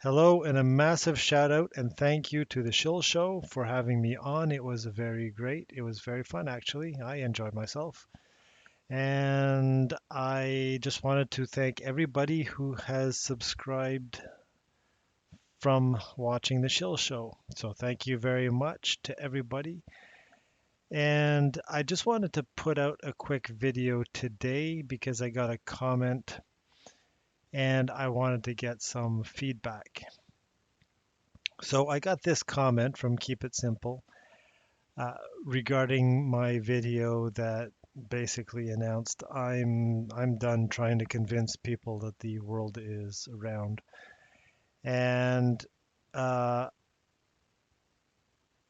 Hello, and a massive shout out and thank you to the Shill Show for having me on. It was very great. It was very fun, actually. I enjoyed myself. And I just wanted to thank everybody who has subscribed from watching the Shill Show. So thank you very much to everybody. And I just wanted to put out a quick video today because I got a comment and I wanted to get some feedback. So I got this comment from Keep It Simple uh, regarding my video that basically announced I'm done trying to convince people that the world is round. And uh,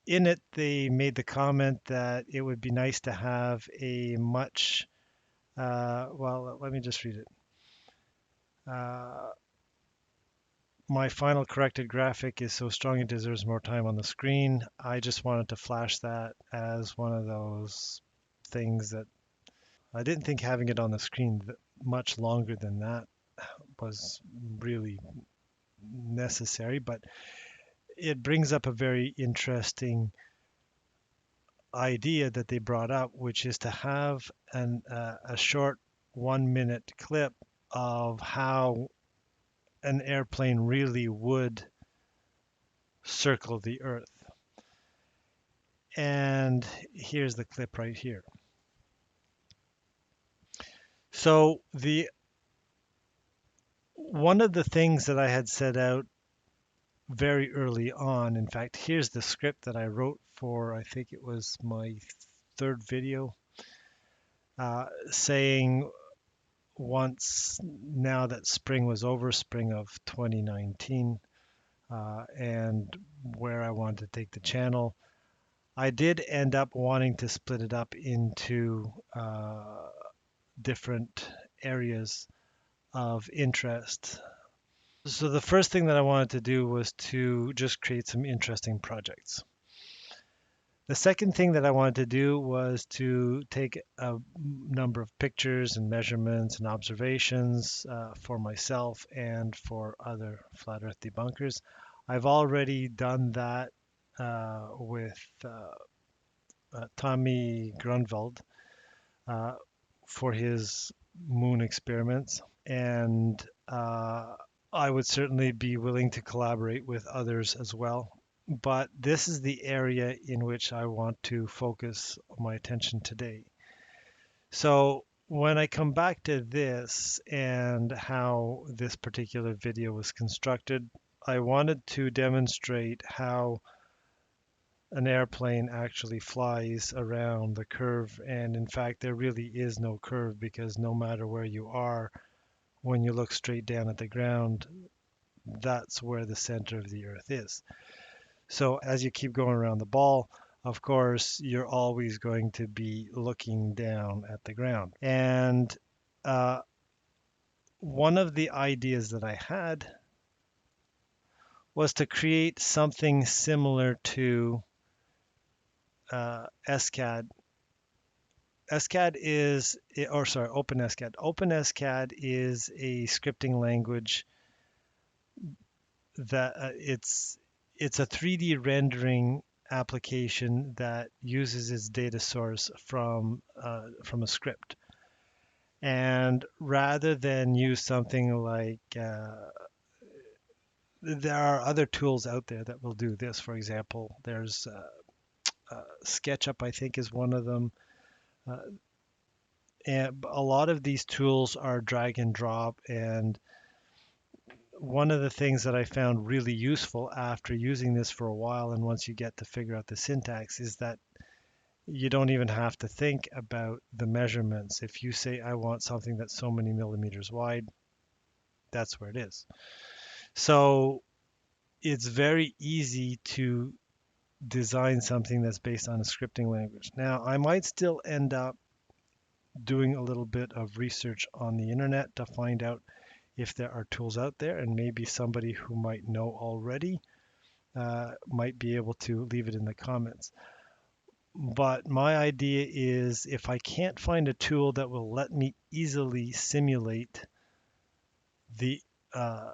in it, they made the comment that it would be nice to have a much well, let me just read it. Uh, my final corrected graphic is so strong it deserves more time on the screen. I just wanted to flash that as one of those things that I didn't think having it on the screen much longer than that was really necessary, but it brings up a very interesting idea that they brought up, which is to have a short 1 minute clip of how an airplane really would circle the Earth. And here's the clip right here. So the one of the things that I had set out very early on. In fact, here's the script that I wrote for, I think it was my third video, saying once now that spring was over, spring of 2019, and where I wanted to take the channel. I did end up wanting to split it up into different areas of interest. So the first thing that I wanted to do was to just create some interesting projects. The second thing that I wanted to do was to take a number of pictures and measurements and observations for myself and for other flat earth debunkers. I've already done that with Tommy Grunwald uh, for his moon experiments, and I would certainly be willing to collaborate with others as well. But this is the area in which I want to focus my attention today. So when I come back to this and how this particular video was constructed, I wanted to demonstrate how an airplane actually flies around the curve. And in fact, there really is no curve because no matter where you are, when you look straight down at the ground, that's where the center of the Earth is. So as you keep going around the ball, of course, you're always going to be looking down at the ground. And uh, one of the ideas that I had was to create something similar to SCAD. SCAD is, or sorry, OpenSCAD. OpenSCAD is a scripting language that it's a 3D rendering application that uses its data source from a script. And rather than use something like there are other tools out there that will do this. For example, there's SketchUp, I think, is one of them. Uh, and a lot of these tools are drag and drop. And one of the things that I found really useful after using this for a while, and once you get to figure out the syntax, is that you don't even have to think about the measurements. If you say, I want something that's so many millimeters wide, that's where it is. So it's very easy to design something that's based on a scripting language. Now, I might still end up doing a little bit of research on the internet to find out if there are tools out there, and maybe somebody who might know already might be able to leave it in the comments. But my idea is if I can't find a tool that will let me easily simulate the uh,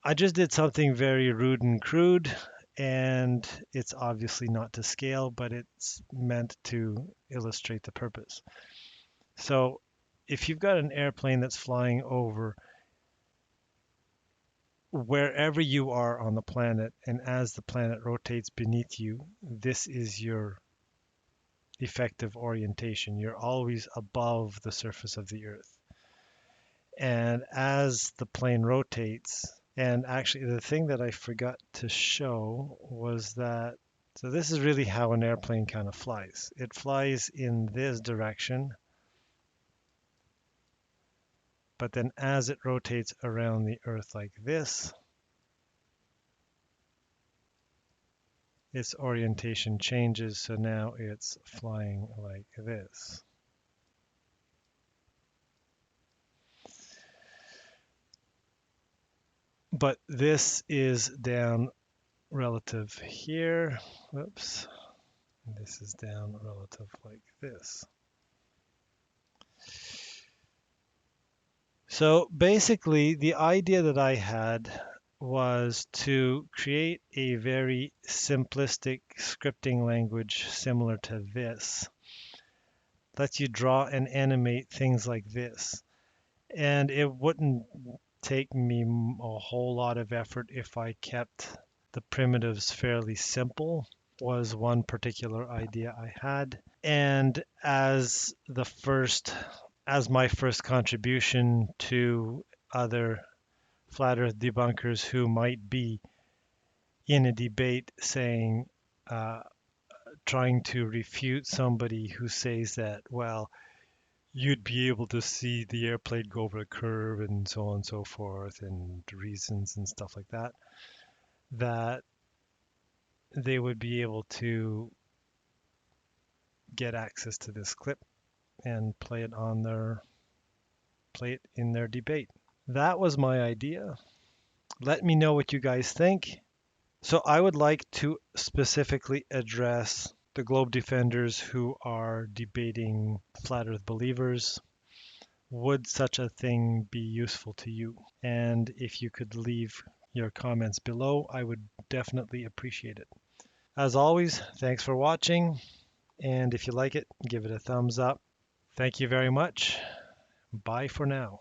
I just did something very rude and crude, and it's obviously not to scale, but it's meant to illustrate the purpose. So if you've got an airplane that's flying over wherever you are on the planet, and as the planet rotates beneath you, this is your effective orientation. You're always above the surface of the Earth. And as the plane rotates, and actually the thing that I forgot to show was that, so this is really how an airplane kind of flies. It flies in this direction, but then as it rotates around the Earth like this, its orientation changes, so now it's flying like this. But this is down relative here. Whoops. This is down relative like this. So basically, the idea that I had was to create a very simplistic scripting language similar to this. Lets you draw and animate things like this. And it wouldn't take me a whole lot of effort if I kept the primitives fairly simple, was one particular idea I had. And as my first contribution to other flat earth debunkers who might be in a debate saying, uh, trying to refute somebody who says that, well, you'd be able to see the airplane go over a curve and so on and so forth, and reasons and stuff like that, that they would be able to get access to this clip and play it in their debate. That was my idea. Let me know what you guys think. So I would like to specifically address the globe defenders who are debating flat earth believers. Would such a thing be useful to you? And if you could leave your comments below, I would definitely appreciate it. As always, thanks for watching, and if you like it, give it a thumbs up. Thank you very much. Bye for now.